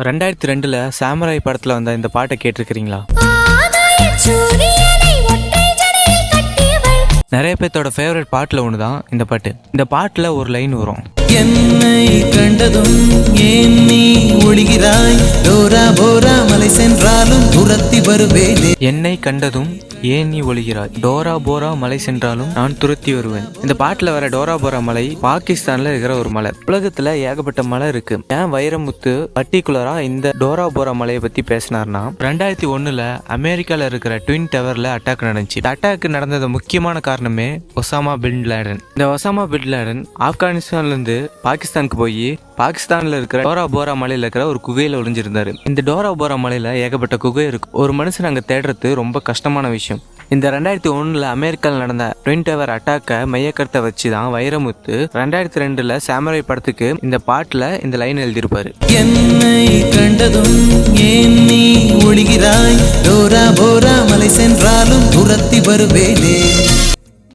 2002ல் samurai படத்தில் வந்த இந்த பாட்டை கேட்டிருக்கிறீங்களா? நிறைய பேர்த்தோட ஃபேவரட் பாட்டில் ஒன்று தான் இந்த பாட்டு. இந்த பாட்டில் ஒரு லைன் வரும், என்னை கண்டதும் ஏன் நீ ஒளிகிறாய், டோரா போரா மலை சென்றாலும் துரத்தி வருவேனே. என்னை கண்டதும் ஏன் நீ ஒளிகிறாய், டோரா போரா மலை சென்றாலும் நான் துரத்தி வருவேன். இந்த பாட்டில் வர டோரா போரா மலை பாகிஸ்தான்ல இருக்கிற ஒரு மலை. உலகத்துல ஏகப்பட்ட மலை இருக்கு. ஏன் வைரமுத்து பர்டிகுலரா இந்த டோரா போரா மலையை பத்தி பேசினார்னா, 2001ல் அமெரிக்கால இருக்கிற ட்வின் டவர்ல அட்டாக் நடந்துச்சு. இந்த அட்டாக் நடந்தது முக்கியமான காரணமே ஒசாமா பின் லேடன். இந்த ஒசாமா பின் லேடன் ஆப்கானிஸ்தான்ல இருந்து பாகிஸ்தானுக்கு போய் பாகிஸ்தான்ல இருக்கிற டோரா போரா மலையில இருக்கிற ஒரு குகையில ஒளிஞ்சிருந்தாரு. இந்த டோரா போரா மலையில ஏகப்பட்ட குகை இருக்கு. ஒரு மனுஷன் அங்க தேடுறது ரொம்ப கஷ்டமான விஷயம். இந்த 2001ல் அமெரிக்காவில் நடந்த ட்வின் டவர் அட்டாக்கை மையக்கருத்தை வச்சு தான் வைரமுத்து 2002ல் சாமுராய் படத்துக்கு இந்த பாட்டில் இந்த லைன் எழுதியிருப்பாரு. என்னை கண்டதும் ஏன் நீ ஒளிகிறாய், டோரா போரா மலை சென்றாலும் துரத்தி வருவேனே.